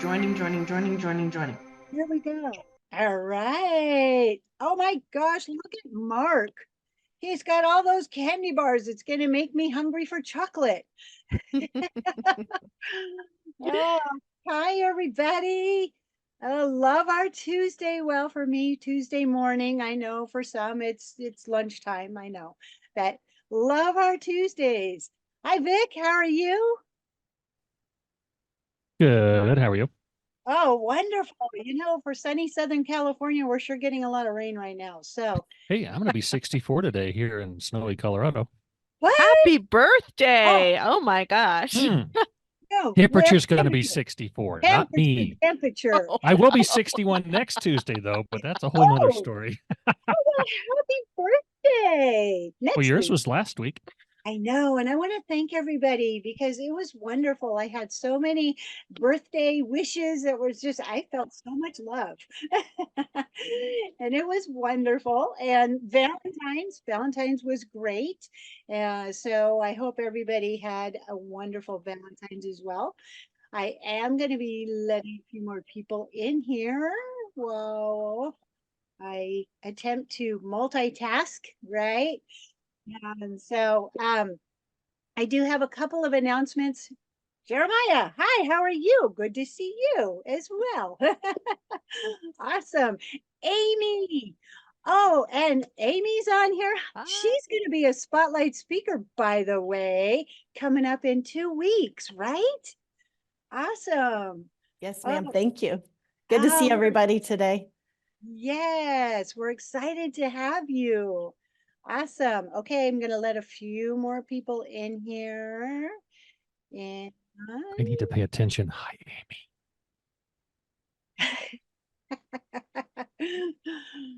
Joining. Here we go. All right. Oh my gosh, look at Mark. He's got all those candy bars. It's going to make me hungry for chocolate. Oh, hi, everybody. Love our Tuesday. Well, for me, Tuesday morning. I know for some it's lunchtime. I know, but love our Tuesdays. Hi, Vic. How are you? Good. How are you? Oh, wonderful. For sunny Southern California, we're sure getting a lot of rain right now. So, Hey, I'm going to be 64 today here in snowy Colorado. what? Happy Oh, birthday. Oh my gosh. Hmm. no. Well, Temperature's going to be 64, not me. temperature. I will be 61 next Tuesday, though, but that's a whole nother Oh, story. well, happy birthday. Well, Next yours week. was last week. I know, and I want to thank everybody because it was wonderful. I had so many birthday wishes. It was just, I felt so much love. And it was wonderful. And Valentine's was great. So I hope everybody had a wonderful Valentine's as well. I am going to be letting a few more people in here. Whoa. I attempt to multitask, right? And so I do have a couple of announcements. Jeremiah, hi, how are you? Good to see you as well. Awesome. Amy. Oh, and Amy's on here. Hi. She's going to be a spotlight speaker, by the way, coming up in 2 weeks, right? Awesome. Yes, ma'am. Oh, Thank you. Good to see we're everybody today. Yes, we're excited to have you. Awesome. Okay, I'm going to let a few more people in here. And I need to pay attention. Hi,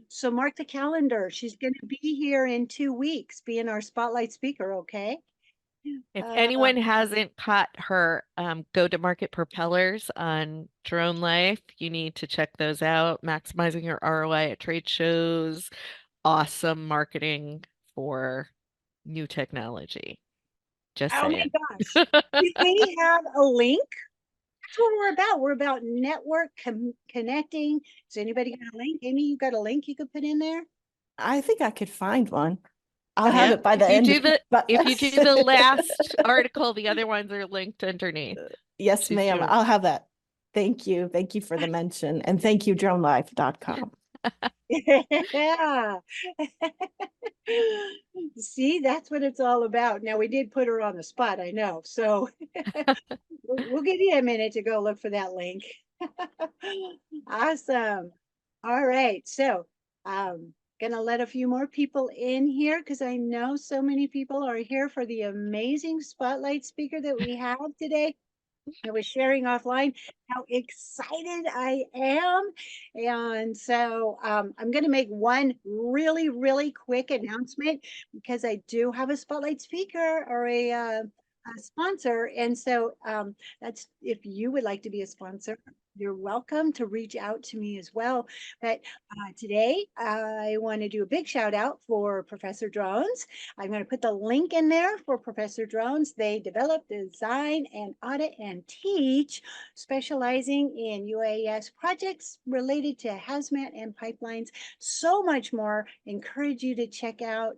so mark the calendar. She's going to be here in 2 weeks, being our spotlight speaker, okay? If Uh, anyone hasn't caught her go-to-market propellers on DroneLife, you need to check those out. Maximizing your ROI at trade shows, awesome marketing for new technology. Just oh my saying. gosh. Do we have a link? That's what we're about. We're about network connecting. Does anybody got a link? Amy, you got a link you could put in there? I think I could find one. I'll have it by the If you end. do the but if you do the last article, the other ones are linked underneath. yes, She's ma'am. doing- I'll have that. Thank you. Thank you for the mention. And thank you, DroneLife.com. Yeah. See, that's what it's all about. Now, we did put her on the spot, I know. So we'll give you a minute to go look for that link. Awesome. All right. So gonna let a few more people in here because I know so many people are here for the amazing spotlight speaker that we have today. I was sharing offline how excited I am. And so I'm going to make one really, really quick announcement because I do have a spotlight speaker or a sponsor. And so that's if you would like to be a sponsor, you're welcome to reach out to me as well. But today I want to do a big shout out for Professor Drones. I'm going to put the link in there for Professor Drones. They develop, design, and audit and teach, specializing in UAS projects related to hazmat and pipelines. So much more. Encourage you to check out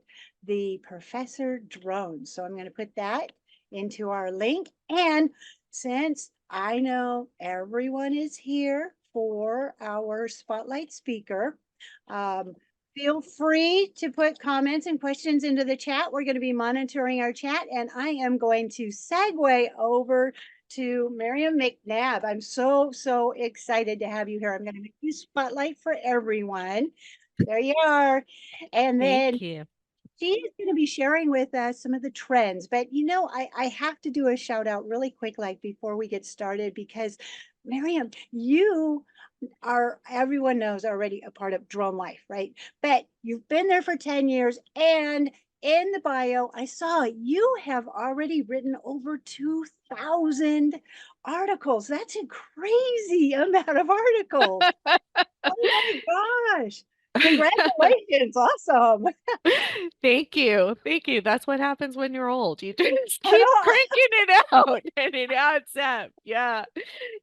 the Professor Drones. So I'm going to put that into our link. And since I know everyone is here for our spotlight speaker, feel free to put comments and questions into the chat. We're going to be monitoring our chat, and I am going to segue over to Miriam McNabb. I'm so excited to have you here. I'm going to make you spotlight for everyone. There you are. And then Thank you. she's going to be sharing with us some of the trends. But I have to do a shout out really quick, like before we get started, because Miriam, you are, everyone knows, already a part of DroneLife, right? But you've been there for 10 years, and in the bio I saw you have already written over 2,000 articles. That's a crazy amount of articles. Oh my gosh. Congratulations. Awesome. Thank you. Thank you. That's what happens when you're old. You just I keep know. cranking it out and it adds up. Yeah.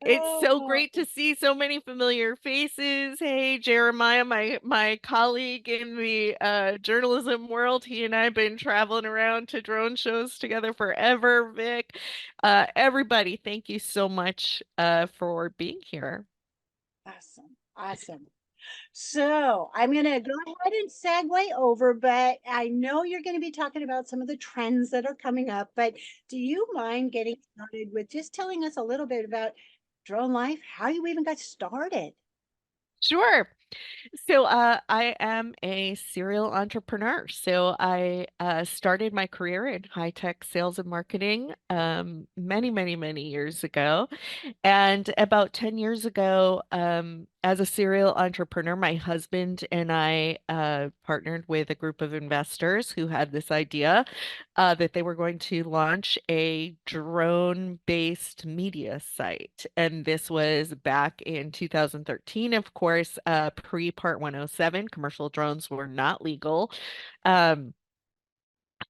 It's so Oh, great to see so many familiar faces. Hey, Jeremiah, my colleague in the journalism world, he and I have been traveling around to drone shows together forever. Vic, everybody, thank you so much for being here. awesome. Awesome. So I'm going to go ahead and segue over, but I know you're going to be talking about some of the trends that are coming up. But do you mind getting started with just telling us a little bit about Drone Life, how you even got started? Sure. So, I am a serial entrepreneur. So, I started my career in high tech sales and marketing many, many, many years ago. And about 10 years ago, as a serial entrepreneur, my husband and I partnered with a group of investors who had this idea that they were going to launch a drone-based media site. And this was back in 2013, of course, pre-Part 107. Commercial drones were not legal. Um,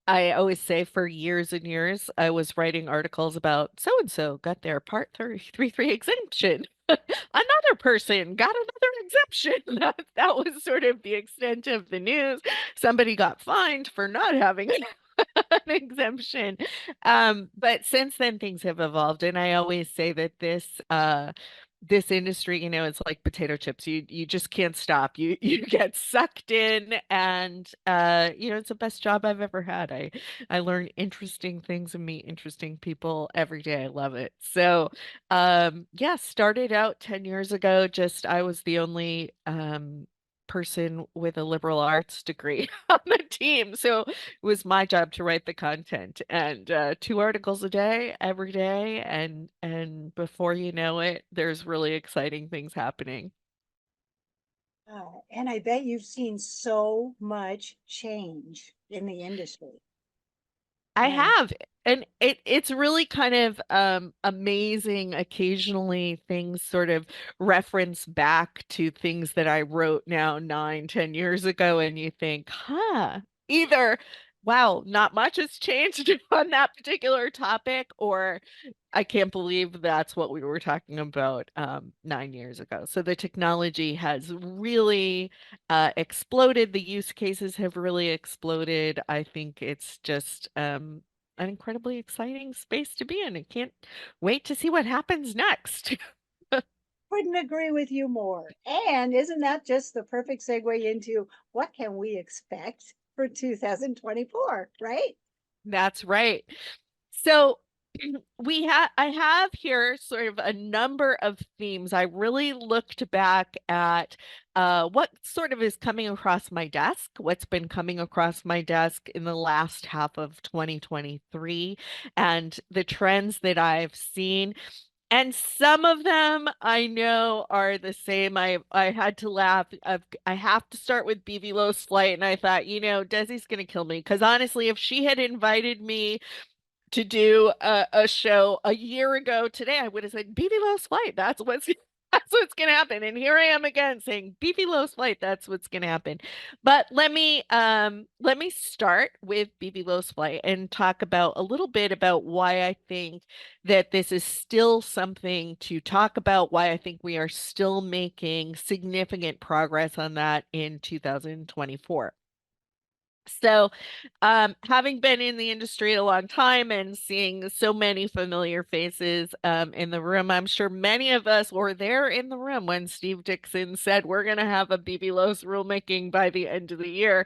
I always say for years and years, I was writing articles about so and so got their Part 333 exemption. Another person got another exemption. That was sort of the extent of the news. Somebody got fined for not having an exemption. But since then things have evolved, and I always say that this industry, it's like potato chips. You just can't stop. You get sucked in, and it's the best job I've ever had. I learn interesting things and meet interesting people every day. I love it. So yeah, started out 10 years ago. Just I was the only person with a liberal arts degree on the team. So it was my job to write the content, and 2 articles a day, every day, and before you know it, there's really exciting things happening. And I bet you've seen so much change in the industry. I And have, and it's really kind of amazing. Occasionally things sort of reference back to things that I wrote now 9, 10 years ago, and you think, huh, either wow, not much has changed on that particular topic, or I can't believe that's what we were talking about 9 years ago. So the technology has really exploded. The use cases have really exploded. I think it's just an incredibly exciting space to be in. I can't wait to see what happens next. couldn't agree with you more. And isn't that just the perfect segue into what can we expect for 2024, right? That's right. So I have here sort of a number of themes. I really looked back at what sort of is coming across my desk, what's been coming across my desk in the last half of 2023, and the trends that I've seen. And some of them I know are the same. I had to laugh. I have to start with BB Lowe's flight, and I thought, Desi's gonna kill me, because honestly, if she had invited me to do a show a year ago today, I would have said BB Lowe's flight. That's what's that's what's gonna happen. And here I am again saying BB Lowe's flight. That's what's gonna happen. But let me start with BB Lowe's flight and talk about a little bit about why I think that this is still something to talk about, why I think we are still making significant progress on that in 2024. So, having been in the industry a long time and seeing so many familiar faces in the room, I'm sure many of us were there in the room when Steve Dixon said we're going to have a BB Lowe's rulemaking by the end of the year.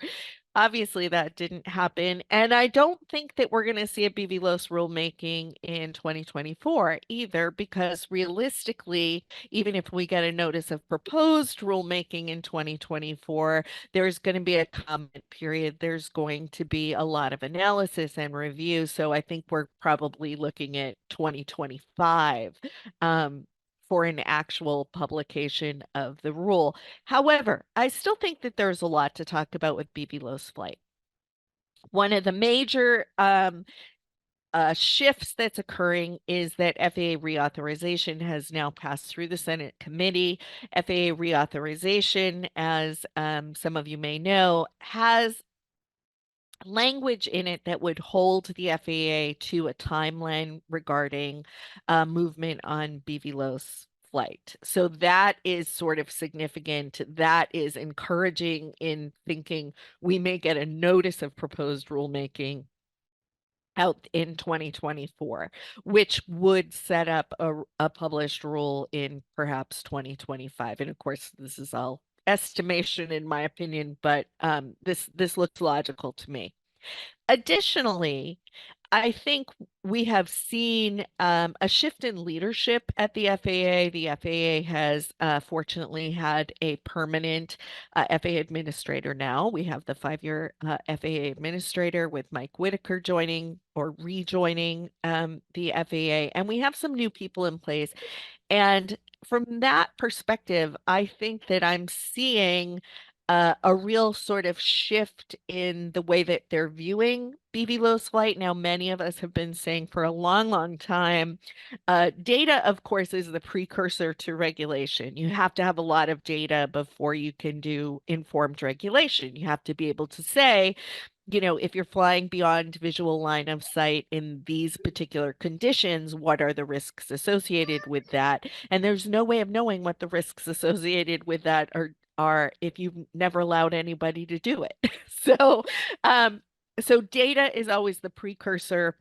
Obviously, that didn't happen. And I don't think that we're going to see a BB Lowe's rulemaking in 2024 either, because realistically, even if we get a notice of proposed rulemaking in 2024, there's going to be a comment period. There's going to be a lot of analysis and review. So I think we're probably looking at 2025 for an actual publication of the rule. However, I still think that there's a lot to talk about with BB Lowe's flight. One of the major shifts that's occurring is that FAA reauthorization has now passed through the Senate committee. FAA reauthorization, as some of you may know, has language in it that would hold the FAA to a timeline regarding movement on BVLOS flight. So that is sort of significant. That is encouraging in thinking we may get a notice of proposed rulemaking out in 2024, which would set up a published rule in perhaps 2025. And of course, this is all estimation in my opinion, but this looks logical to me. Additionally, I think we have seen a shift in leadership at the FAA. The FAA has fortunately had a permanent FAA administrator now. We have the 5-year FAA administrator with Mike Whitaker joining or rejoining the FAA, and we have some new people in place. And from that perspective, I think that I'm seeing a real sort of shift in the way that they're viewing BVLOS flight. Now, many of us have been saying for a long, long time, data, of course, is the precursor to regulation. You have to have a lot of data before you can do informed regulation. You have to be able to say, you know, if you're flying beyond visual line of sight in these particular conditions, what are the risks associated with that? And there's no way of knowing what the risks associated with that are if you've never allowed anybody to do it. So, so data is always the precursor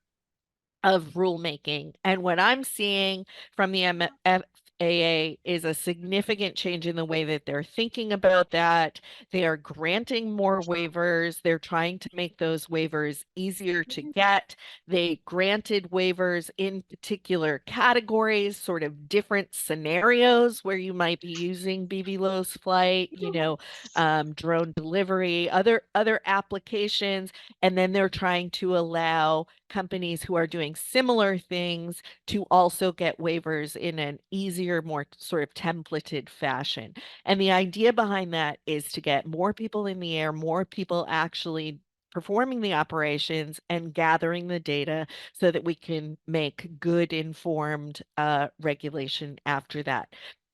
of rulemaking. And what I'm seeing from the FAA is a significant change in the way that they're thinking about that. They are granting more waivers. They're trying to make those waivers easier to get. They granted waivers in particular categories, sort of different scenarios where you might be using BVLOS flight, you know, drone delivery, other applications. And then they're trying to allow companies who are doing similar things to also get waivers in an easier, more sort of templated fashion. And the idea behind that is to get more people in the air, more people actually performing the operations and gathering the data so that we can make good informed regulation after that.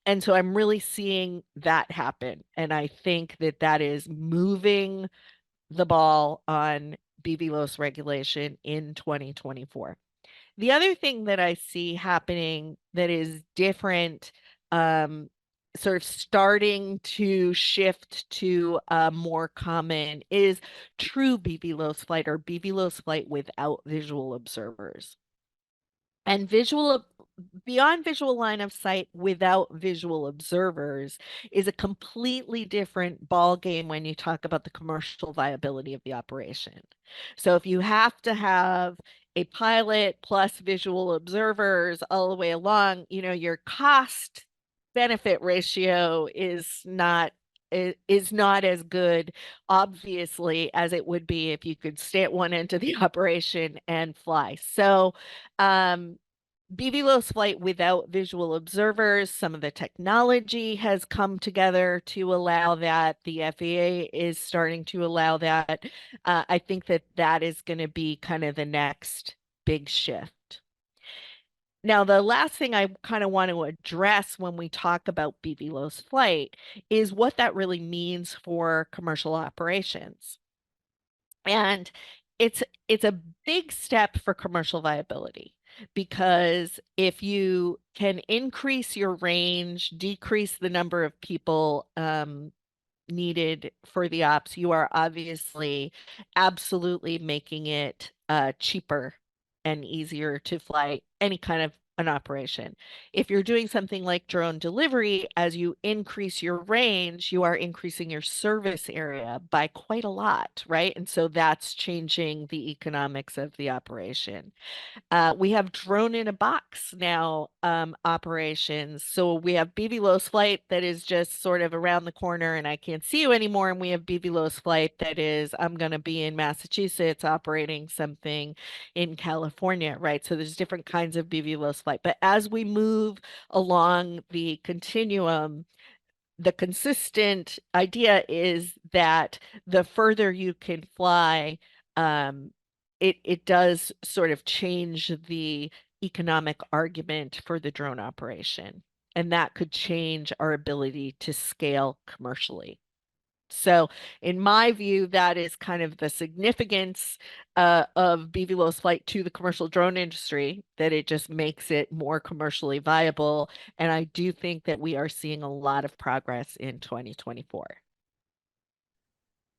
And so I'm really seeing that happen. And I think that that is moving the ball on BVLOS regulation in 2024. The other thing that I see happening that is different, sort of starting to shift to more common is true BVLOS flight or BVLOS flight without visual observers. And beyond visual line of sight without visual observers is a completely different ball game when you talk about the commercial viability of the operation. So if you have to have a pilot plus visual observers all the way along, you know, your cost benefit ratio is not as good, obviously, as it would be if you could stay at one end of the operation and fly. So BVLOS flight without visual observers, some of the technology has come together to allow that. The FAA is starting to allow that. I think that that is going to be kind of the next big shift. Now, the last thing I kind of want to address when we talk about BVLOS flight is what that really means for commercial operations. And it's a big step for commercial viability because if you can increase your range, decrease the number of people needed for the ops, you are obviously absolutely making it cheaper and easier to fly any kind of an operation. If you're doing something like drone delivery, as you increase your range, you are increasing your service area by quite a lot, right? And so that's changing the economics of the operation. We have drone in a box now operations. So we have BVLOS flight that is just sort of around the corner and I can't see you anymore. And we have BVLOS flight that is, I'm going to be in Massachusetts operating something in California, right? So there's different kinds of BVLOS flight. But as we move along the continuum, the consistent idea is that the further you can fly, it does sort of change the economic argument for the drone operation, and that could change our ability to scale commercially. So, in my view, that is kind of the significance of BVLOS flight to the commercial drone industry, that it just makes it more commercially viable. And I do think that we are seeing a lot of progress in 2024.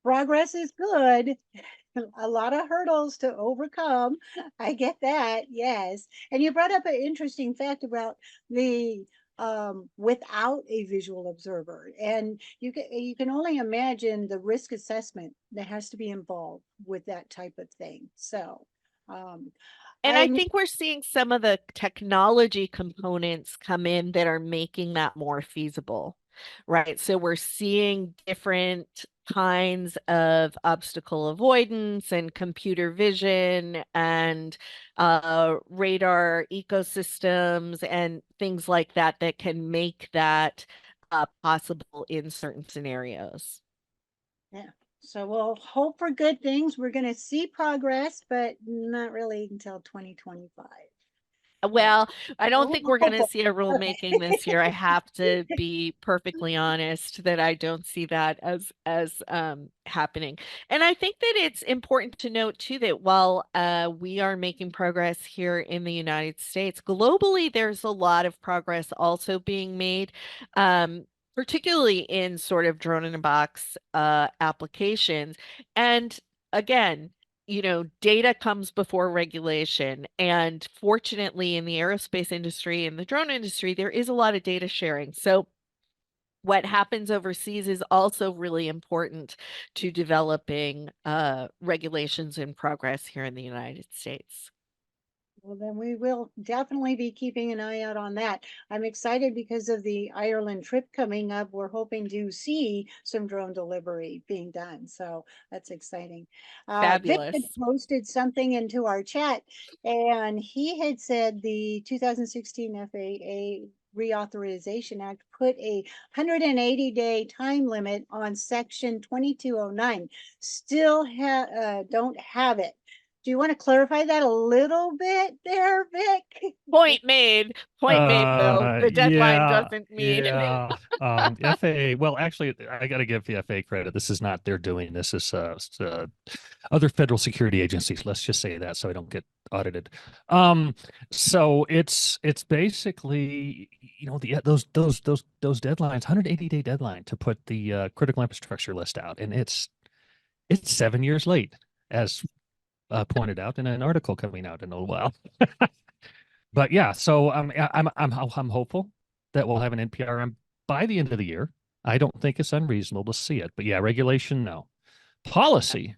Progress is good. A lot of hurdles to overcome. I get that, yes. And you brought up an interesting fact about the without a visual observer, and you can only imagine the risk assessment that has to be involved with that type of thing. So And I I'm think we're seeing some of the technology components come in that are making that more feasible, right? So we're seeing different kinds of obstacle avoidance and computer vision and radar ecosystems and things like that that can make that possible in certain scenarios. yeah. So we'll hope for good things. We're going to see progress, but not really until 2025. But Well, I don't we're think we're going to hopeful. see a rulemaking this year. I Okay. have to be perfectly honest that I don't see that as happening. And I think that it's important to note too that while we are making progress here in the United States, globally there's a lot of progress also being made. Particularly in sort of drone in a box applications. And again, data comes before regulation. And fortunately, in the aerospace industry and the drone industry, there is a lot of data sharing. So what happens overseas is also really important to developing regulations and progress here in the United States. Well, then we will definitely be keeping an eye out on that. I'm excited because of the Ireland trip coming up. We're hoping to see some drone delivery being done. So that's exciting. Vic had Fabulous. posted something into our chat, and he had said the 2016 FAA Reauthorization Act put a 180-day time limit on Section 2209. Still don't have it. Do you want to clarify that a little bit there, Vic? Point made. Point made, Bill. The deadline Yeah, doesn't mean. yeah. FAA. Well, actually, I got to give the FAA credit. This is not they're doing this. Is other federal security agencies. Let's just say that, so I don't get audited. So it's basically those deadlines, 180-day deadline to put the critical infrastructure list out, and it's 7 years late, as pointed out in an article coming out in a little while. But yeah, so I'm hopeful that we'll have an NPRM by the end of the year. I don't think it's unreasonable to see it, but yeah, regulation, no. Policy,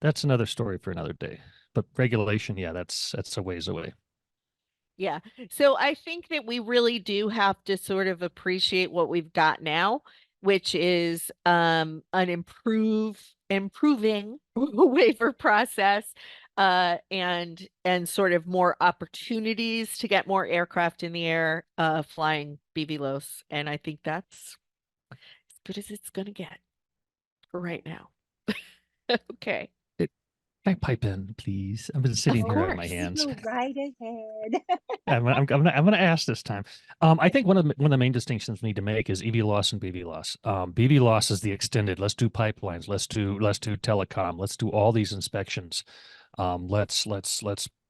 that's another story for another day. But regulation, yeah, that's a ways away. Yeah. So I think that we really do have to sort of appreciate what we've got now, which is an improving waiver process and sort of more opportunities to get more aircraft in the air flying BVLOS. And I think that's as good as it's going to get for right now. Okay. Can I pipe in, please? I've been sitting Of here on my course. hands. Go right ahead. I'm gonna ask this time. I think one of the main distinctions we need to make is EV loss and BV loss. BV loss is the extended. Let's do pipelines. Let's do telecom. Let's do all these inspections. Let's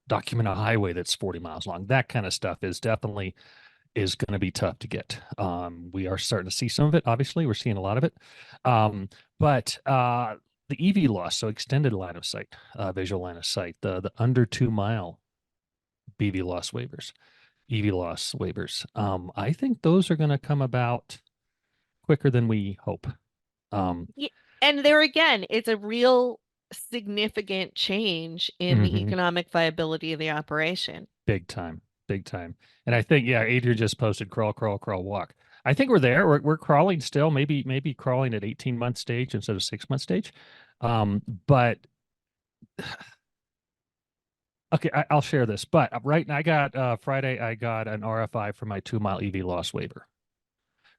document a highway that's 40 miles long. That kind of stuff is definitely going to be tough to get. We are starting to see some of it. Obviously, we're seeing a lot of it. But the EV loss, so extended line of sight, visual line of sight, the under 2 mile BV loss waivers, EV loss waivers. I think those are going to come about quicker than we hope. Yeah, and there again, it's a real significant change in the Mhm. economic viability of the operation. Big time, big time. And I think, yeah, Adrian just posted crawl, crawl, crawl, walk. I think we're there. We're crawling still, maybe crawling at 18-month stage instead of 6-month stage. But okay, I'll share this. But right now, I got Friday, I got an RFI for my 2 mile EV loss waiver.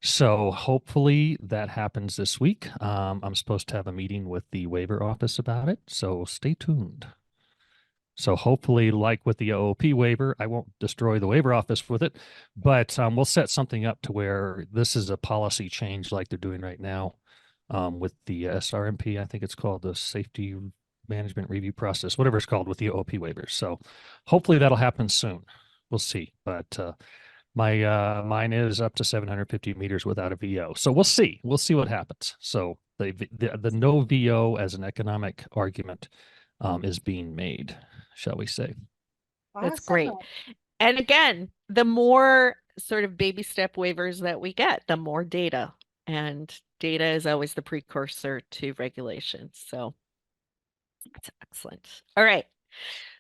So hopefully that happens this week. I'm supposed to have a meeting with the waiver office about it. So stay tuned. So hopefully, like with the OOP waiver, I won't destroy the waiver office with it, but we'll set something up to where this is a policy change like they're doing right now with the SRMP. I think it's called the Safety Management Review Process, whatever it's called with the OOP waivers. So hopefully that'll happen soon. We'll see. But my mine is up to 750 meters without a VO. So we'll see. We'll see what happens. So the no VO as an economic argument is being made, shall we say. That's Awesome. great. And again, the more sort of baby step waivers that we get, the more data. And data is always the precursor to regulations. So that's excellent. All right.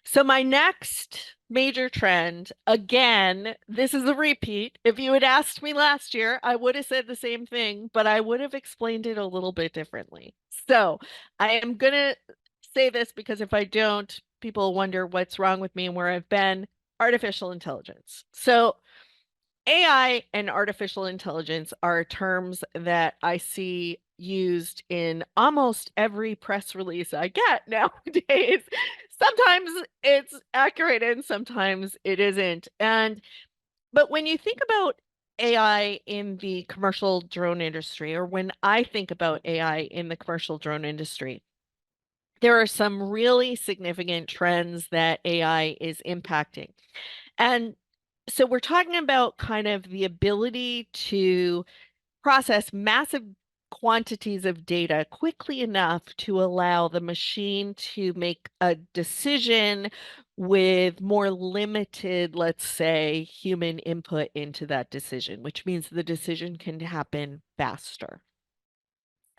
So my next major trend, again, this is a repeat. If you had asked me last year, I would have said the same thing, but I would have explained it a little bit differently. So I am going to say this because if I don't, people wonder what's wrong with me and where I've been. Artificial intelligence. So AI and artificial intelligence are terms that I see used in almost every press release I get nowadays. Sometimes it's accurate and sometimes it isn't. But when you think about AI in the commercial drone industry, or when I think about AI in the commercial drone industry, there are some really significant trends that AI is impacting. And so we're talking about kind of the ability to process massive quantities of data quickly enough to allow the machine to make a decision with more limited, let's say, human input into that decision, which means the decision can happen faster.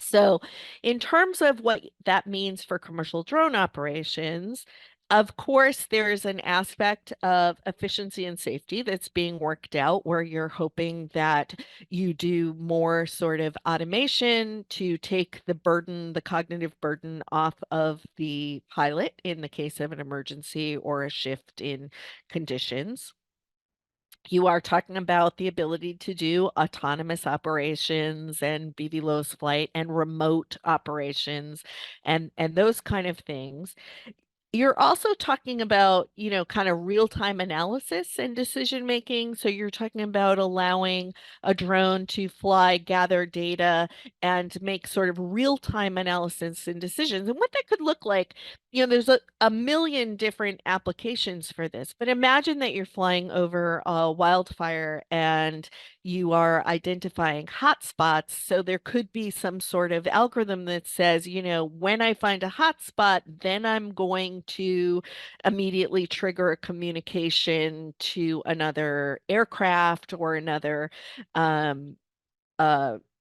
So, in terms of what that means for commercial drone operations, of course, there's an aspect of efficiency and safety that's being worked out where you're hoping that you do more sort of automation to take the burden, the cognitive burden off of the pilot in the case of an emergency or a shift in conditions. You are talking about the ability to do autonomous operations and BVLOS flight and remote operations and those kind of things. You're also talking about, kind of real-time analysis and decision making. So you're talking about allowing a drone to fly, gather data, and make sort of real-time analysis and decisions. And what that could look like, there's a million different applications for this. But imagine that you're flying over a wildfire and you are identifying hotspots. So there could be some sort of algorithm that says, when I find a hotspot, then I'm going to immediately trigger a communication to another aircraft or another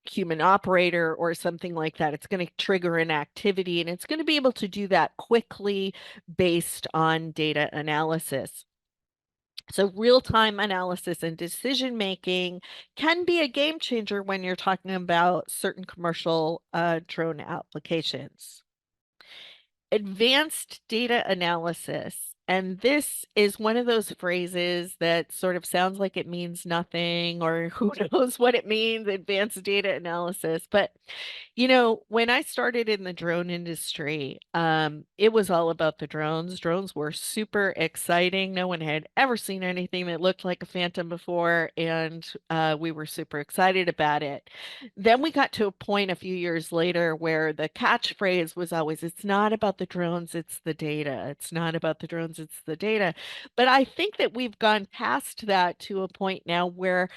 human operator or something like that. It's going to trigger an activity and it's going to be able to do that quickly based on data analysis. So real-time analysis and decision making can be a game changer when you're talking about certain commercial drone applications. Advanced data analysis. And this is one of those phrases that sort of sounds like it means nothing or who knows what it means, advanced data analysis. But, when I started in the drone industry, it was all about the drones. Drones were super exciting. No one had ever seen anything that looked like a Phantom before, and we were super excited about it. Then we got to a point a few years later where the catchphrase was always, it's not about the drones, it's the data. It's not about the drones, it's the data. But I think that we've gone past that to a point now where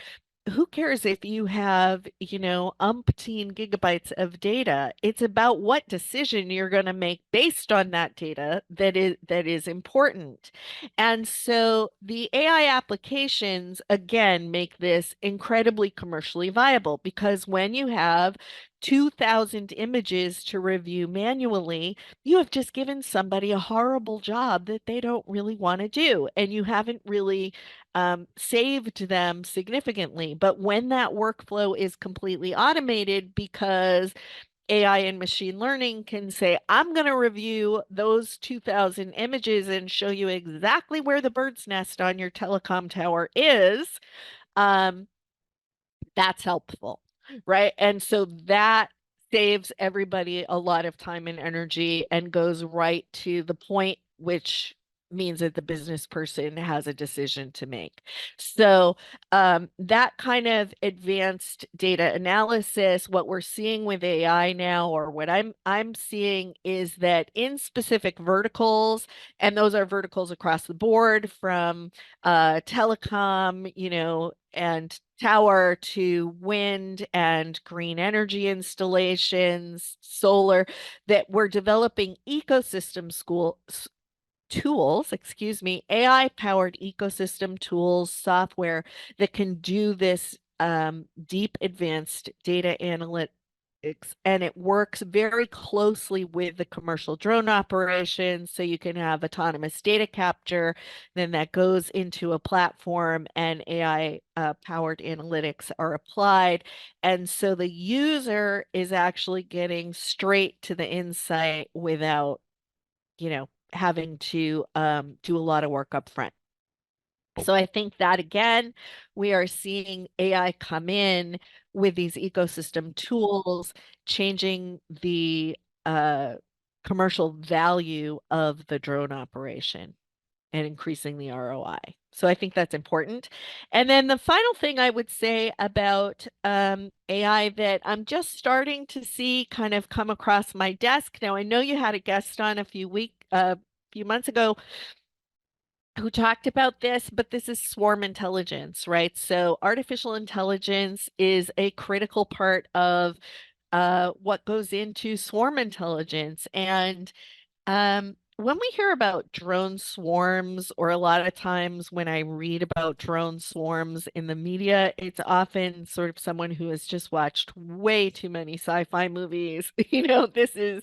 who cares if you have, umpteen gigabytes of data? It's about what decision you're going to make based on that data that is important. And so the AI applications again make this incredibly commercially viable because when you have 2,000 images to review manually, you have just given somebody a horrible job that they don't really want to do, and you haven't really saved them significantly. But when that workflow is completely automated because AI and machine learning can say, I'm going to review those 2,000 images and show you exactly where the bird's nest on your telecom tower is, that's helpful, right? And so that saves everybody a lot of time and energy and goes right to the point which means that the business person has a decision to make. So that kind of advanced data analysis, what we're seeing with AI now, or what I'm seeing, is that in specific verticals, and those are verticals across the board, from telecom, and tower, to wind and green energy installations, solar, that we're developing ecosystem tools, AI powered ecosystem tools, software that can do this deep advanced data analytics. And it works very closely with the commercial drone operations. So you can have autonomous data capture, then that goes into a platform, and AI powered analytics are applied. And so the user is actually getting straight to the insight without having to do a lot of work up front. So I think that, again, we are seeing AI come in with these ecosystem tools, changing the commercial value of the drone operation and increasing the ROI. So I think that's important. And then the final thing I would say about AI that I'm just starting to see kind of come across my desk. Now, I know you had a guest on a few months ago who talked about this, but this is swarm intelligence, right? So artificial intelligence is a critical part of what goes into swarm intelligence. And when we hear about drone swarms, or a lot of times when I read about drone swarms in the media, it's often sort of someone who has just watched way too many sci-fi movies. This is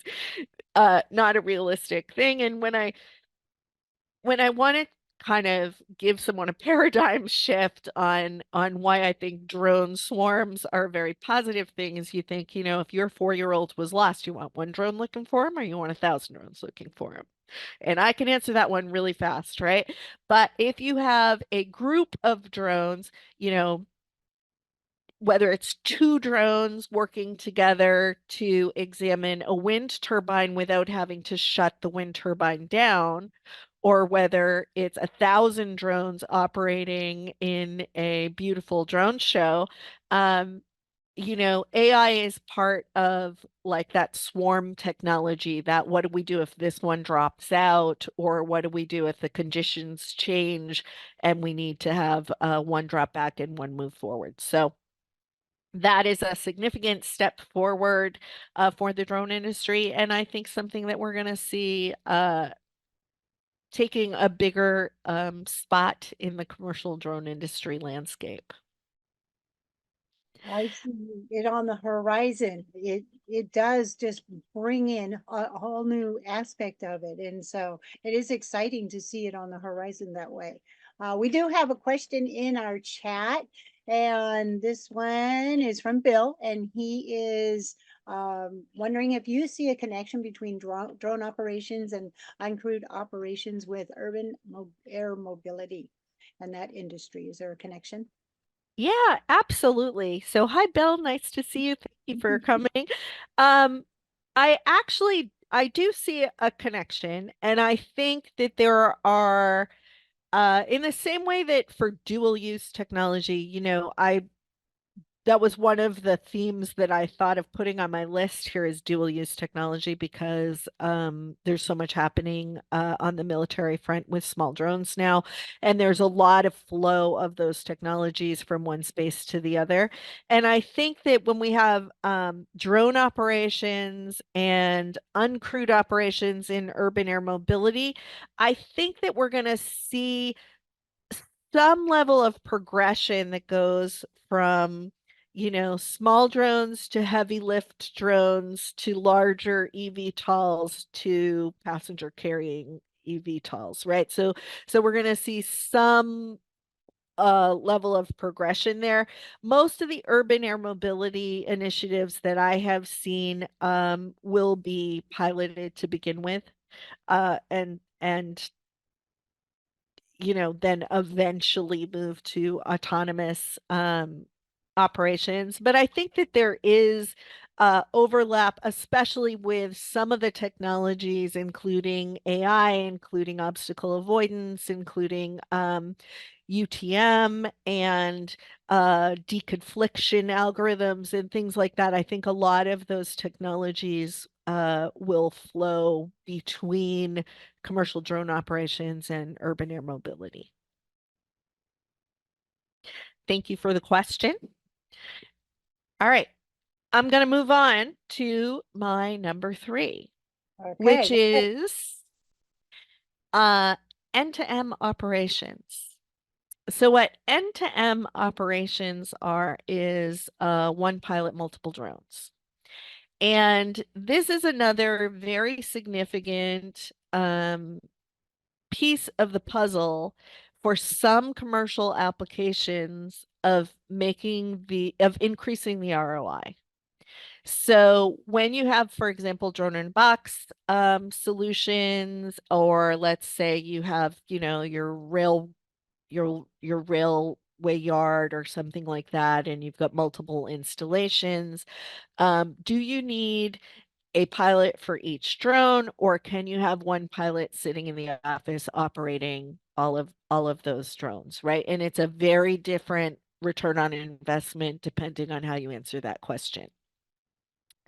not a realistic thing. And when I want to kind of give someone a paradigm shift on why I think drone swarms are very positive things, you think, if your 4-year-old was lost, you want one drone looking for him, or you want 1,000 drones looking for him? And I can answer that one really fast, right? But if you have a group of drones, whether it's 2 drones working together to examine a wind turbine without having to shut the wind turbine down, or whether it's 1,000 drones operating in a beautiful drone show, AI is part of like that swarm technology, that what do we do if this one drops out, or what do we do if the conditions change and we need to have one drop back and one move forward. So that is a significant step forward for the drone industry, and I think something that we're going to see taking a bigger spot in the commercial drone industry landscape. I see it on the horizon. It does just bring in a whole new aspect of it, and so it is exciting to see it on the horizon that way. We do have a question in our chat, and this one is from Bill, and he is wondering if you see a connection between drone operations and uncrewed operations with urban air mobility and that industry. Is there a connection? Yeah, absolutely. So hi, Bill. Nice to see you. Thank you for coming. Um, I do see a connection, and I think that there are, in the same way that for dual use technology, that was one of the themes that I thought of putting on my list here, is dual use technology, because there's so much happening on the military front with small drones now. And there's a lot of flow of those technologies from one space to the other. And I think that when we have drone operations and uncrewed operations in urban air mobility, I think that we're going to see some level of progression that goes from, small drones to heavy lift drones to larger eVTOLs to passenger carrying eVTOLs, right? So we're going to see some level of progression there. Most of the urban air mobility initiatives that I have seen will be piloted to begin with, and then eventually move to autonomous operations. But I think that there is overlap, especially with some of the technologies, including AI, including obstacle avoidance, including UTM and deconfliction algorithms and things like that. I think a lot of those technologies will flow between commercial drone operations and urban air mobility. Thank you for the question. All right, I'm going to move on to my number 3, Okay. which is end-to-end operations. So what end-to-end operations are is one pilot, multiple drones. And this is another very significant piece of the puzzle for some commercial applications of increasing the ROI. So when you have, for example, drone in box solutions, or let's say you have, your railway yard or something like that, and you've got multiple installations, do you need a pilot for each drone, or can you have one pilot sitting in the office operating all of those drones, right? And it's a very different return on investment depending on how you answer that question.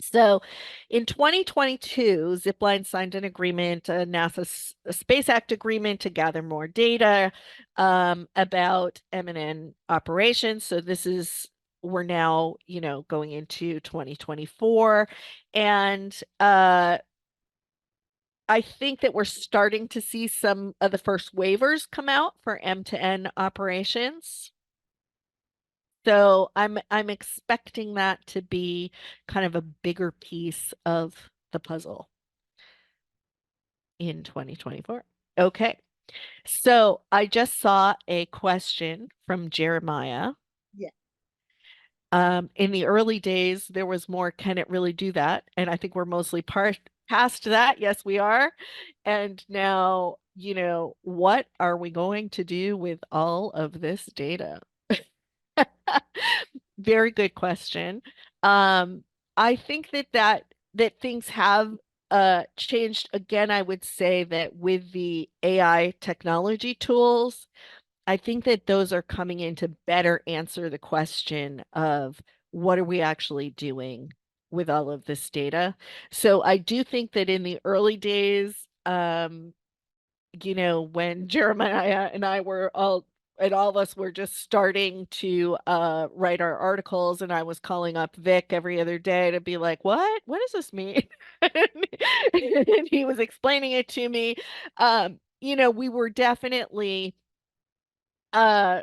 So in 2022, Zipline signed an agreement, a NASA Space Act agreement, to gather more data about M&N operations. So we're now, going into 2024. And I think that we're starting to see some of the first waivers come out for M2N operations. So I'm expecting that to be kind of a bigger piece of the puzzle in 2024. Okay. So I just saw a question from Jeremiah. Yeah. In the early days, there was more, can it really do that? And I think we're mostly past that. Yes, we are. And now, what are we going to do with all of this data? Very good question. I think that things have changed. Again, I would say that with the AI technology tools, I think that those are coming in to better answer the question of what are we actually doing with all of this data. So I do think that in the early days, when Jeremiah and I were all of us were just starting to write our articles, and I was calling up Vic every other day to be like, what does this mean? And he was explaining it to me. We were definitely uh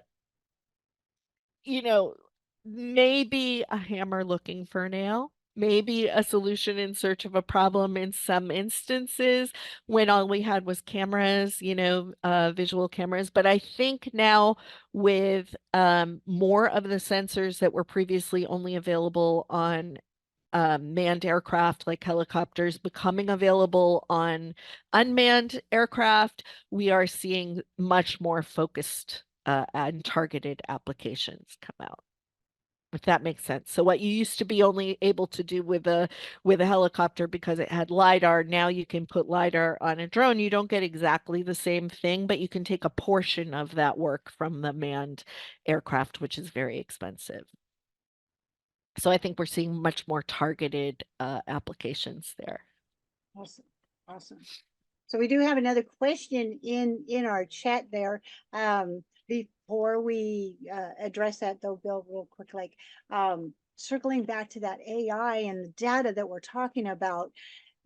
maybe a hammer looking for a nail, maybe a solution in search of a problem in some instances when all we had was cameras, visual cameras. But I think now with more of the sensors that were previously only available on manned aircraft like helicopters becoming available on unmanned aircraft, we are seeing much more focused and targeted applications come out, if that makes sense. So what you used to be only able to do with a helicopter because it had LiDAR, now you can put LiDAR on a drone. You don't get exactly the same thing, but you can take a portion of that work from the manned aircraft, which is very expensive. So I think we're seeing much more targeted applications there. Awesome. Awesome. So we do have another question in our chat there. Before we address that though, Bill, real quick, like circling back to that AI and the data that we're talking about,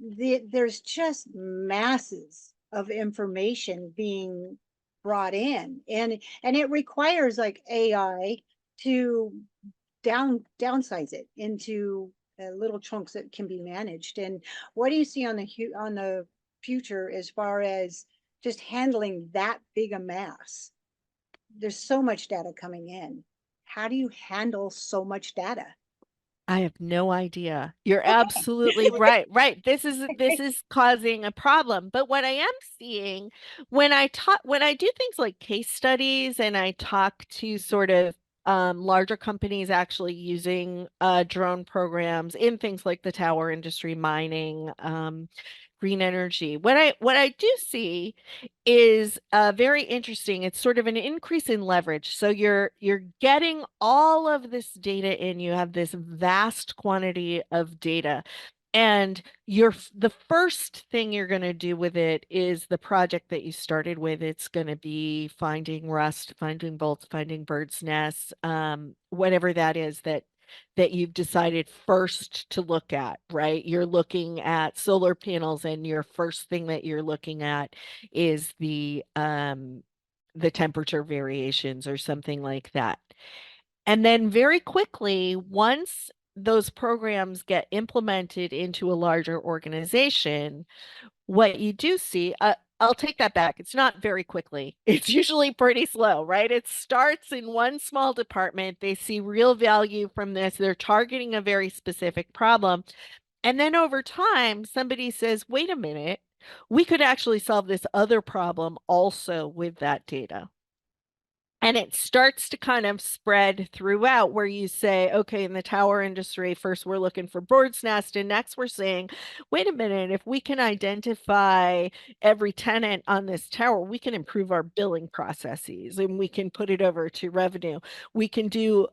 there's just masses of information being brought in, and it requires like AI to downsize it into little chunks that can be managed. And what do you see on the future as far as just handling that big a mass? There's so much data coming in. How do you handle so much data? I have no idea. You're absolutely right. Right. This is causing a problem. But what I am seeing when I do things like case studies and I talk to sort of larger companies actually using drone programs in things like the tower industry, mining, green energy. What I do see is very interesting. It's sort of an increase in leverage. So you're getting all of this data in. You have this vast quantity of data. And the first thing you're going to do with it is the project that you started with. It's going to be finding rust, finding bolts, finding birds' nests, whatever that is that you've decided first to look at, right? You're looking at solar panels, and your first thing that you're looking at is the temperature variations or something like that. And then very quickly, once those programs get implemented into a larger organization, what you do see, I'll take that back. It's not very quickly. It's usually pretty slow, right? It starts in one small department. They see real value from this. They're targeting a very specific problem. And then over time, somebody says, wait a minute, we could actually solve this other problem also with that data. And it starts to kind of spread throughout, where you say, okay, in the tower industry, first we're looking for bird's nest, and next we're saying, wait a minute, if we can identify every tenant on this tower, we can improve our billing processes, and we can put it over to revenue. We can do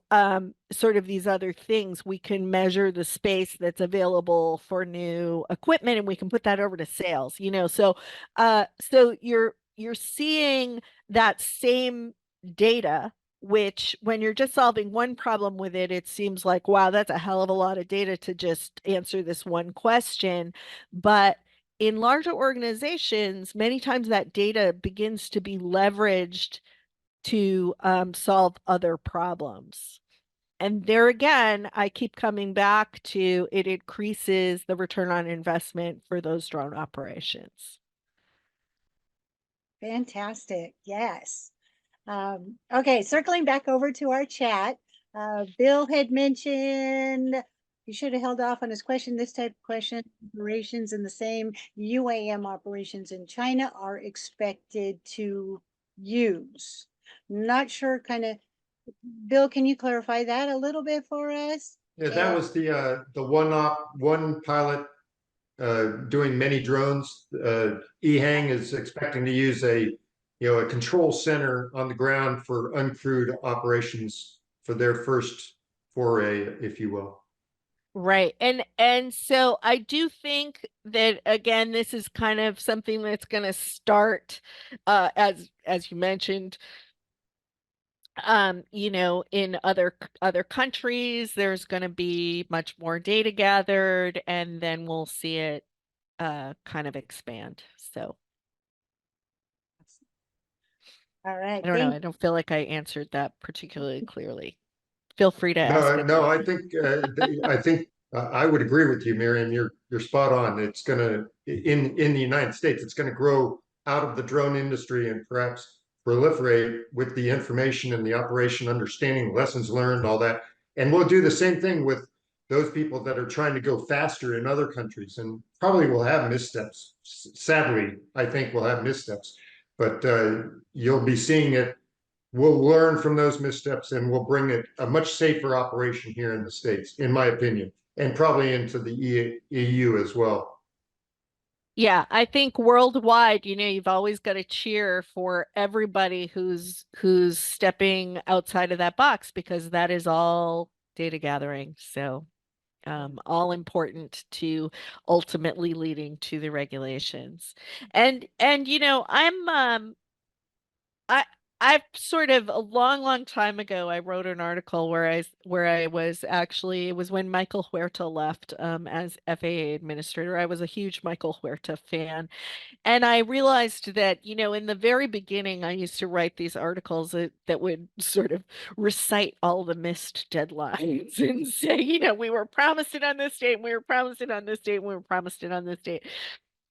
sort of these other things. We can measure the space that's available for new equipment, and we can put that over to sales, So you're seeing that same data, which when you're just solving one problem with it, it seems like, wow, that's a hell of a lot of data to just answer this one question. But in larger organizations, many times that data begins to be leveraged to solve other problems. And there again, I keep coming back to it increases the return on investment for those drone operations. Fantastic. Yes. Okay, circling back over to our chat, Bill had mentioned you should have held off on his question. This type of question, operations in the same UAM operations in China are expected to use. Not sure, kind of, Bill, can you clarify that a little bit for us? Yeah, that was the one pilot doing many drones. EHang is expecting to use a control center on the ground for uncrewed operations for their first foray, if you will. Right. And so I do think that again, this is kind of something that's going to start as you mentioned, in other countries, there's going to be much more data gathered, and then we'll see it kind of expand. So All right. I don't know. I don't feel like I answered that particularly clearly. Feel free to ask it. No, I think I would agree with you, Miriam. You're spot on. It's gonna in the United States, it's gonna grow out of the drone industry and perhaps proliferate with the information and the operation understanding, lessons learned, all that. And we'll do the same thing with those people that are trying to go faster in other countries, and probably will have missteps. Sadly, I think we'll have missteps, but you'll be seeing it. We'll learn from those missteps, and we'll bring it a much safer operation here in the States, in my opinion, and probably into the EU as well. Yeah, I think worldwide, you've always got to cheer for everybody who's stepping outside of that box, because that is all data gathering. So all important to ultimately leading to the regulations. And I've sort of a long time ago, I wrote an article where I was actually, it was when Michael Huerta left as FAA administrator. I was a huge Michael Huerta fan. And I realized that, in the very beginning, I used to write these articles that would sort of recite all the missed deadlines and say, we were promised it on this date, and we were promised it on this date, and we were promised it on this date.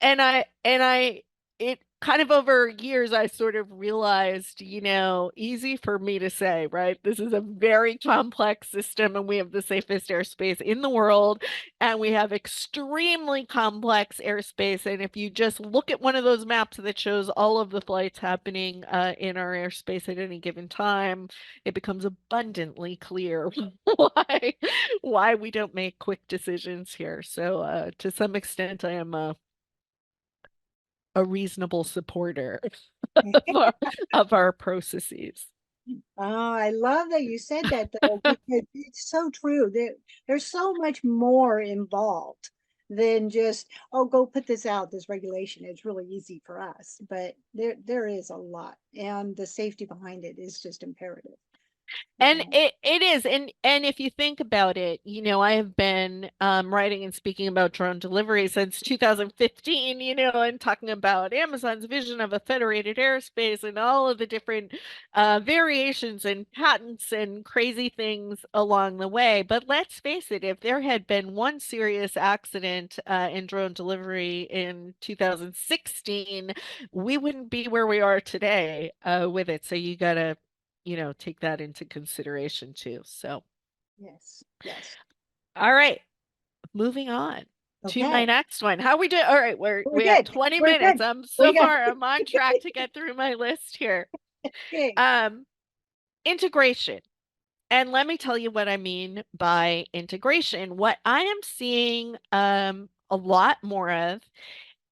And kind of over years, I sort of realized, you know, easy for me to say, right? This is a very complex system, and we have the safest airspace in the world, and we have extremely complex airspace. And if you just look at one of those maps that shows all of the flights happening in our airspace at any given time, it becomes abundantly clear why we don't make quick decisions here. So to some extent, I am a reasonable supporter of our processes. Oh, I love that you said that though, because it's so true. There's so much more involved than just, oh, go put this out, this regulation. It's really easy for us, but there is a lot, and the safety behind it is just imperative. And it is, and if you think about it, you know, I have been writing and speaking about drone delivery since 2015, you know, and talking about Amazon's vision of a federated airspace and all of the different variations and patents and crazy things along the way. But let's face it, if there had been one serious accident in drone delivery in 2016, we wouldn't be where we are today with it. So you gotta, you know, take that into consideration too. So, Yes, yes. all right, moving on to my Okay, next one. How we do? All right, we're we have good. 20 We're minutes. good. So We're good. far, I'm on track to get through my list here. Okay. Integration. And let me tell you what I mean by integration. What I am seeing a lot more of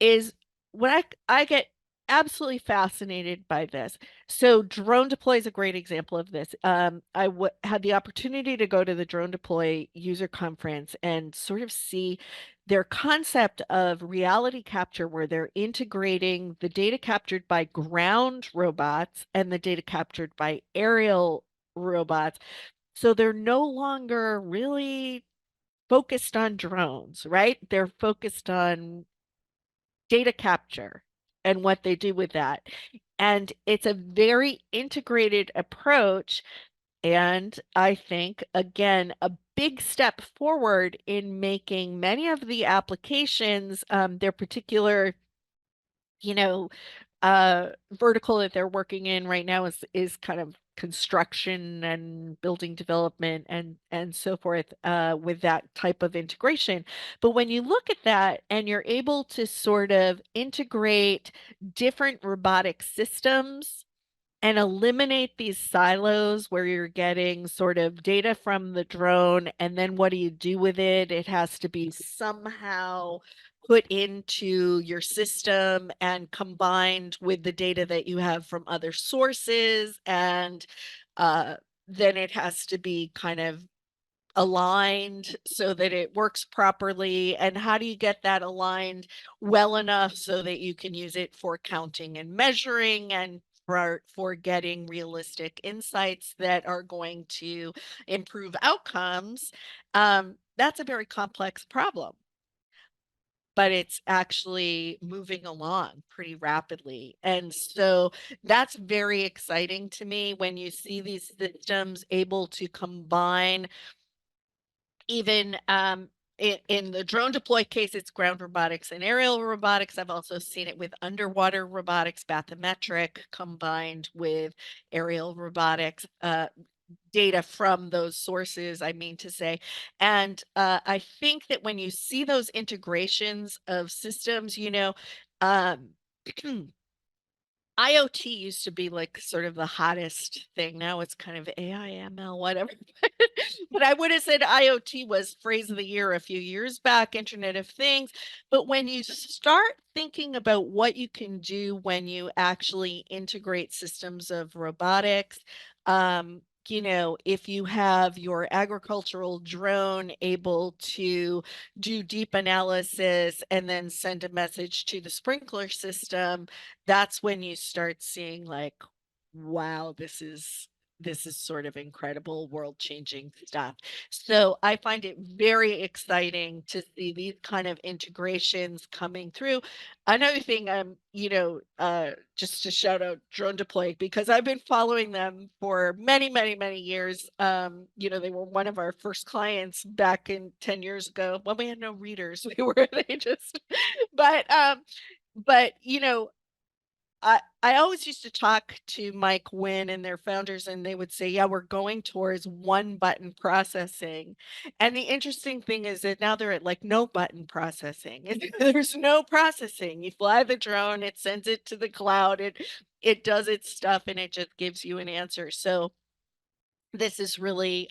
is when I get absolutely fascinated by this. So Drone Deploy is a great example of this. I had the opportunity to go to the Drone Deploy user conference and sort of see their concept of reality capture, where they're integrating the data captured by ground robots and the data captured by aerial robots. So they're no longer really focused on drones, right? They're focused on data capture and what they do with that. And it's a very integrated approach. And I think, again, a big step forward in making many of the applications, their particular, you know, vertical that they're working in right now is kind of construction and building development and so forth with that type of integration. But when you look at that and you're able to sort of integrate different robotic systems and eliminate these silos where you're getting sort of data from the drone, and then what do you do with it? It has to be somehow put into your system and combined with the data that you have from other sources, and then it has to be kind of aligned so that it works properly. And how do you get that aligned well enough so that you can use it for counting and measuring and for getting realistic insights that are going to improve outcomes? That's a very complex problem, but it's actually moving along pretty rapidly. And so that's very exciting to me when you see these systems able to combine even in the drone deploy case, it's ground robotics and aerial robotics. I've also seen it with underwater robotics, bathymetric combined with aerial robotics, data from those sources, I mean to say. And I think that when you see those integrations of systems, you know, um, IoT used to be like sort of the hottest thing. Now it's kind of AI, ML, whatever. But I would have said IoT was phrase of the year a few years back, Internet of Things. But when you start thinking about what you can do when you actually integrate systems of robotics, you know, if you have your agricultural drone able to do deep analysis and then send a message to the sprinkler system, that's when you start seeing like, wow, this is sort of incredible world-changing stuff. So I find it very exciting to see these kind of integrations coming through. Another thing, you know, just to shout out Drone Deploy, because I've been following them for many, many, many years. You know, they were one of our first clients back in 10 years ago when we had no readers. They just, but you know, I always used to talk to Mike Wynn and their founders, and they would say, yeah, we're going towards one button processing. And the interesting thing is that now they're at like no button processing. There's no processing. You fly the drone, it sends it to the cloud, it does its stuff, and it just gives you an answer. So this is really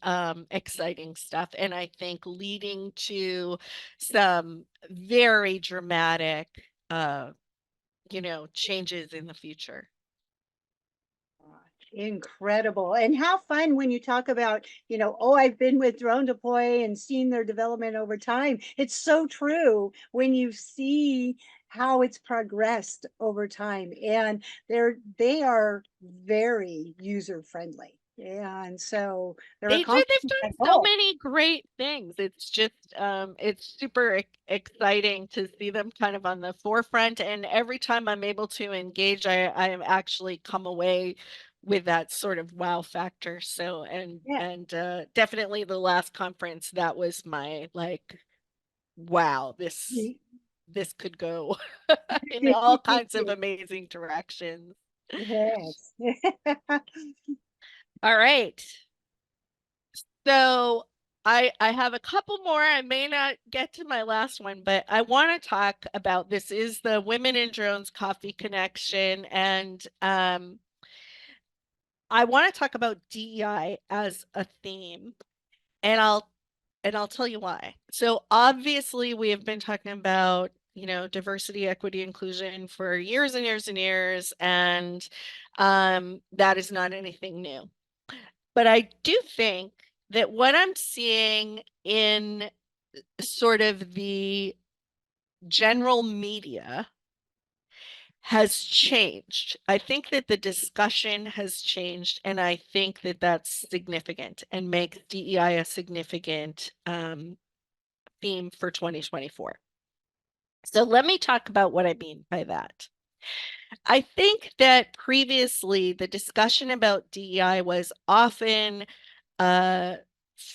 exciting stuff, and I think leading to some very dramatic changes in the future. Incredible. And how fun when you talk about, oh, I've been with Drone Deploy and seen their development over time. It's so true when you see how it's progressed over time, and they are very user friendly. And so they're They've accomplishing done that so goal. many great things. It's just it's super exciting to see them kind of on the forefront, and every time I'm able to engage, I am actually come away with that sort of wow factor. So Yeah. and definitely the last conference, that was my like, wow, this could go in all kinds of amazing directions. Yes. All right. So I have a couple more. I may not get to my last one, but I want to talk about, this is the Women in Drones Coffee Connection, and I want to talk about DEI as a theme, and I'll tell you why. So obviously we have been talking about, diversity, equity, inclusion for years and years and years, and that is not anything new. But I do think that what I'm seeing in sort of the general media has changed. I think that the discussion has changed, and I think that that's significant and makes DEI a significant theme for 2024. So let me talk about what I mean by that. I think that previously the discussion about DEI was often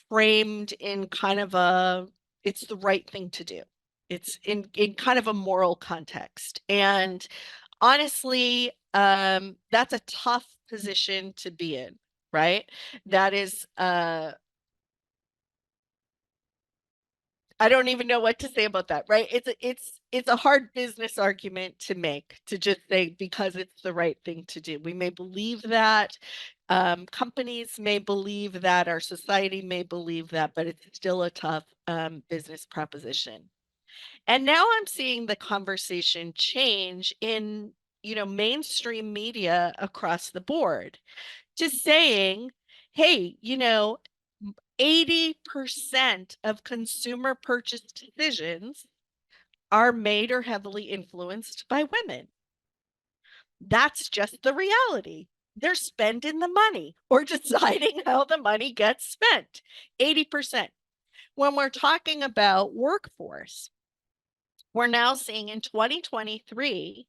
framed in kind of it's the right thing to do. It's in kind of a moral context. And honestly, that's a tough position to be in, right? That is, I don't even know what to say about that, right? It's a hard business argument to make, to just say because it's the right thing to do. We may believe that, companies may believe that, our society may believe that, but it's still a tough business proposition. And now I'm seeing the conversation change in, mainstream media across the board, to saying, hey, 80% of consumer purchase decisions are made or heavily influenced by women. That's just the reality. They're spending the money or deciding how the money gets spent. 80%. When we're talking about workforce, we're now seeing in 2023,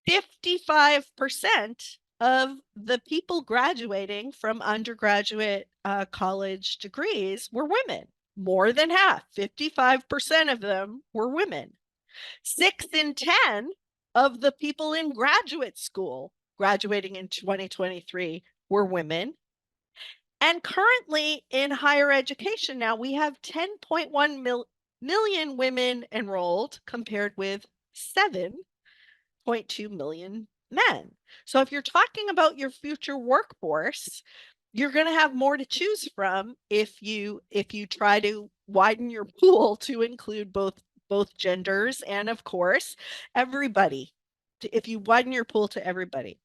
55% of the people graduating from undergraduate college degrees were women. More than half, 55% of them were women. 6 in 10 of the people in graduate school graduating in 2023 were women. And currently in higher education now, we have 10.1 million women enrolled compared with 7.2 million men. So if you're talking about your future workforce, you're going to have more to choose from if you try to widen your pool to include both genders, and of course everybody, if you widen your pool to everybody.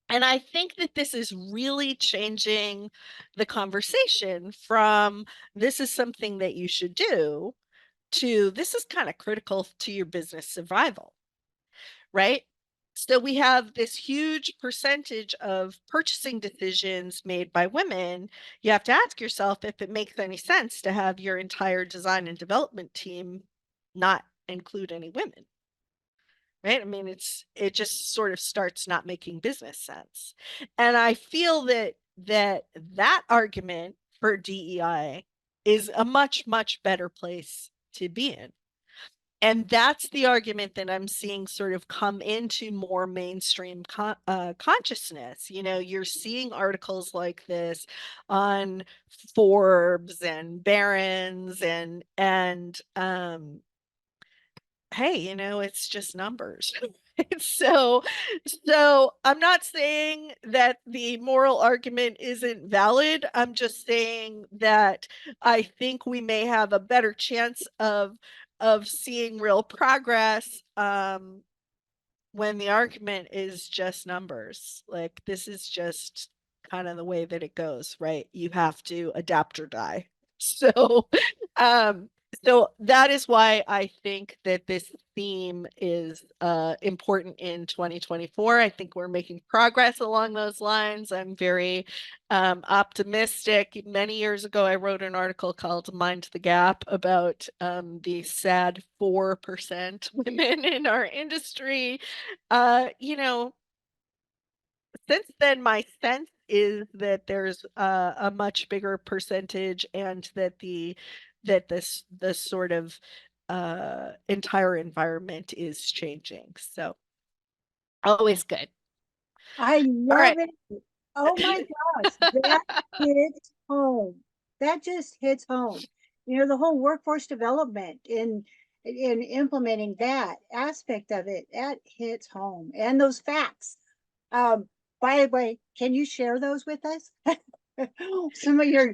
And I think that this is really changing the conversation from this is something that you should do to this is kind of critical to your business survival, right? So we have this huge percentage of purchasing decisions made by women. You have to ask yourself if it makes any sense to have your entire design and development team not include any women. Right? I mean, it just sort of starts not making business sense. And I feel that argument for DEI is a much, much better place to be in. And that's the argument that I'm seeing sort of come into more mainstream consciousness. You know, you're seeing articles like this on Forbes and Barron's and hey, you know, it's just numbers. So, so I'm not saying that the moral argument isn't valid. I'm just saying that I think we may have a better chance of seeing real progress when the argument is just numbers. Like this is just kind of the way that it goes, right? You have to adapt or die. So, um, so that is why I think that this theme is important in 2024. I think we're making progress along those lines. I'm very optimistic. Many years ago, I wrote an article called Mind the Gap about the sad 4% women in our industry. You know, since then, my sense is that there's a much bigger percentage, and that the sort of entire environment is changing. So always good. I All love right. it. Oh my gosh, that hits home. That just hits home. You know, the whole workforce development in implementing that aspect of it, that hits home. And those facts. Um, by the way, can you share those with us? Some of your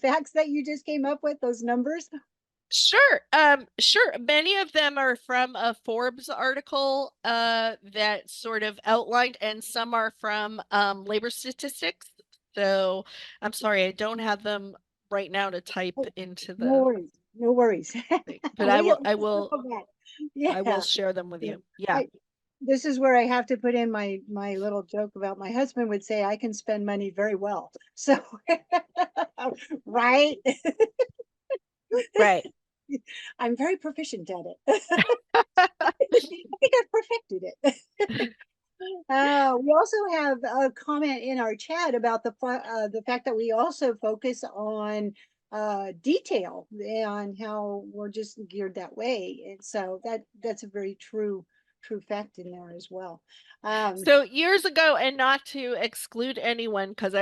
facts that you just came up with, those numbers. Sure. Sure. Many of them are from a Forbes article that sort of outlined, and some are from labor statistics. So I'm sorry, I don't have them right now to type Oh, into no the worries, no worries. thing, but I will Yeah, share them with yeah. you. Yeah. This is where I have to put in my little joke about my husband would say I can spend money very well. So, right? Right. I'm very proficient at it. I think I've perfected it. We also have a comment in our chat about the fact that we also focus on detail and how we're just geared that way, and so that's a very true fact in there as well. So years ago, and not to exclude anyone, because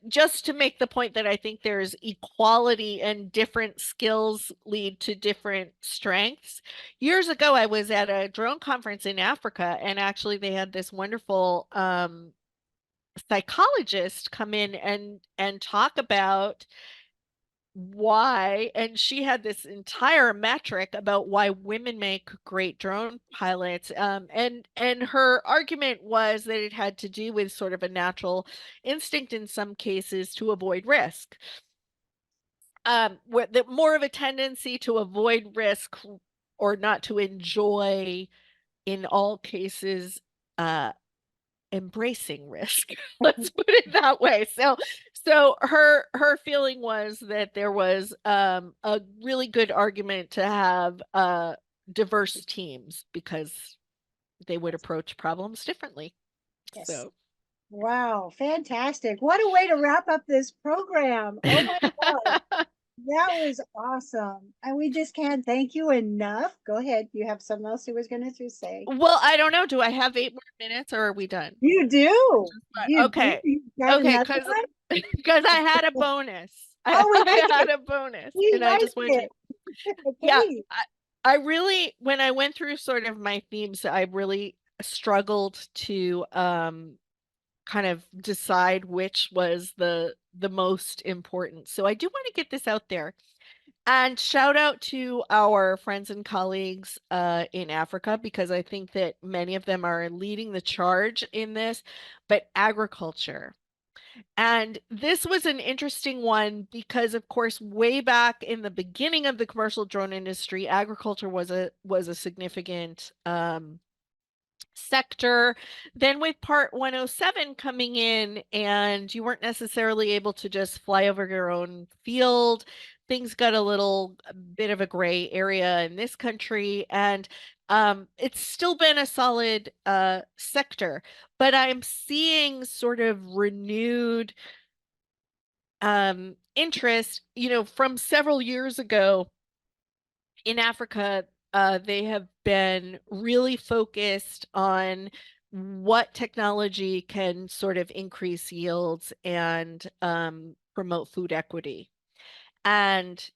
just to make the point that I think there's equality and different skills lead to different strengths. Years ago, I was at a drone conference in Africa, and actually they had this wonderful psychologist come in and talk about why, and she had this entire metric about why women make great drone pilots, and her argument was that it had to do with sort of a natural instinct in some cases to avoid risk, more of a tendency to avoid risk or not to enjoy, in all cases, uh embracing risk. Let's put it that way. So her feeling was that there was a really good argument to have diverse teams because they would approach problems differently. yes. So Wow, fantastic. What a way to wrap up this program. Oh my God, that was awesome. And we just can't thank you enough. Go ahead. You have something else you was going to say? well, I don't know. Do I have 8 more minutes or are we done? You do. You do. Okay. You got Okay, another one? because I had a bonus. Oh, we like I had it. a bonus, We and I like just wanted to. it. Yeah, Please. I really, when I went through sort of my themes, I really struggled to kind of decide which was the most important. So I do want to get this out there. And shout out to our friends and colleagues in Africa, because I think that many of them are leading the charge in this, but agriculture. And this was an interesting one because, of course, way back in the beginning of the commercial drone industry, agriculture was a significant sector. Then with Part 107 coming in, and you weren't necessarily able to just fly over your own field, things got a little bit of a gray area in this country, and it's still been a solid sector, but I'm seeing sort of renewed interest, you know, from several years ago. in Africa, they have been really focused on what technology can sort of increase yields and promote food equity. And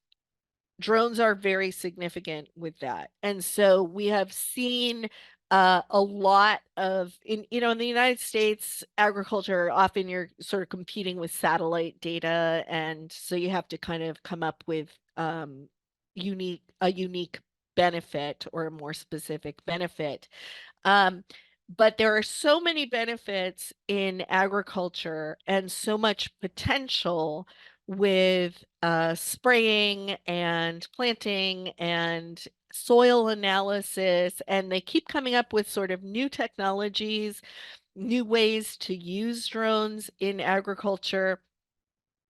drones are very significant with that. And so we have seen a lot of in the United States, agriculture, often you're sort of competing with satellite data. And so you have to kind of come up with a unique benefit or a more specific benefit. But there are so many benefits in agriculture and so much potential with spraying and planting and soil analysis. And they keep coming up with sort of new technologies, new ways to use drones in agriculture,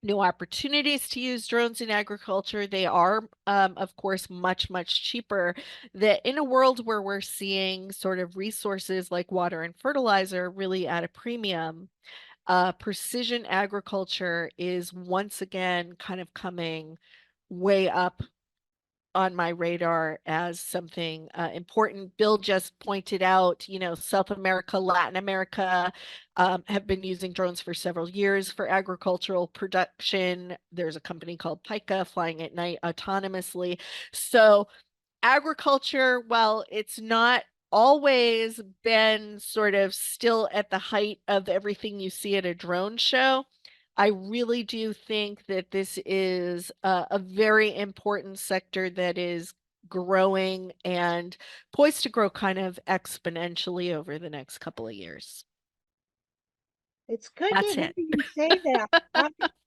new opportunities to use drones in agriculture. They are, of course, much cheaper. That in a world where we're seeing sort of resources like water and fertilizer really at a premium, precision agriculture is once again kind of coming way up on my radar as something important. Bill just pointed out, South America, Latin America have been using drones for several years for agricultural production. There's a company called Pika flying at night autonomously. So agriculture, while it's not always been sort of still at the height of everything you see at a drone show, I really do think that this is a very important sector that is growing and poised to grow kind of exponentially over the next couple of years. It's good That's to hear it. you say that.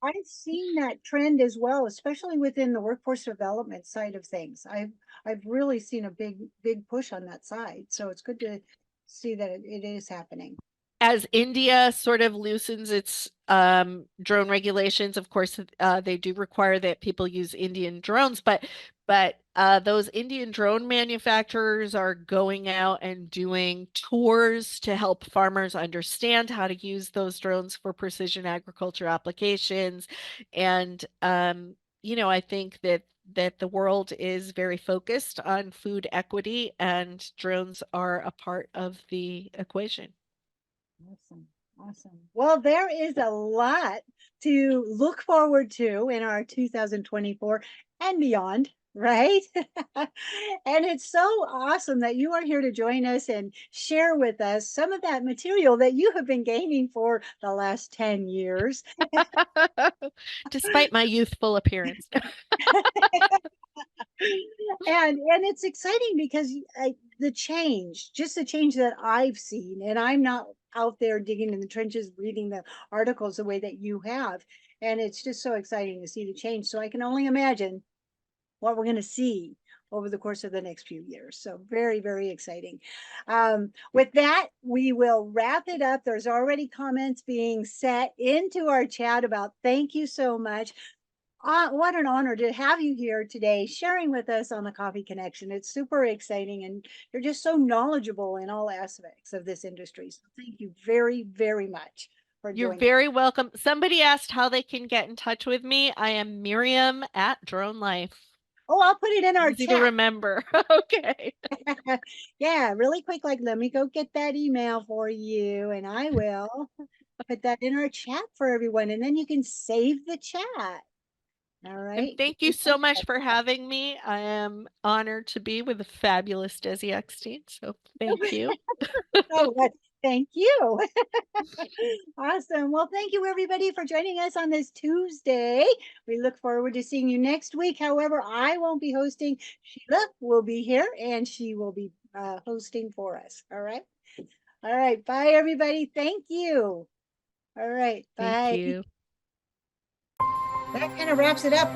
I've seen that trend as well, especially within the workforce development side of things. I've really seen a big push on that side. So it's good to see that it is happening. As India sort of loosens its drone regulations, of course, they do require that people use Indian drones, but those Indian drone manufacturers are going out and doing tours to help farmers understand how to use those drones for precision agriculture applications. And I think that the world is very focused on food equity, and drones are a part of the equation. Awesome. Awesome. Well, there is a lot to look forward to in our 2024 and beyond, right? And it's so awesome that you are here to join us and share with us some of that material that you have been gaining for the last 10 years. Despite my youthful appearance. And it's exciting because the change that I've seen, and I'm not out there digging in the trenches reading the articles the way that you have, and it's just so exciting to see the change. So I can only imagine what we're going to see over the course of the next few years. So very exciting. With that, we will wrap it up. There's already comments being set into our chat about thank you so much. What an honor to have you here today, sharing with us on the Coffee Connection. It's super exciting, and you're just so knowledgeable in all aspects of this industry. So thank you very much for You're joining. very welcome. Somebody asked how they can get in touch with me. I am Miriam at DroneLife. Oh, I'll put it in our Easy chat. to remember. Okay. Yeah, really quick, let me go get that email for you, and I will put that in our chat for everyone, and then you can save the chat. All right. And thank you so much for having me. I am honored to be with the fabulous Desi Eckstein. So thank you. Oh, thank you. Awesome. Well, thank you everybody for joining us on this Tuesday. We look forward to seeing you next week. However, I won't be hosting. Sheila will be here and she will be hosting for us. All right. All right. Bye, everybody. Thank you. All right. Bye. Thank you. That kind of wraps it up.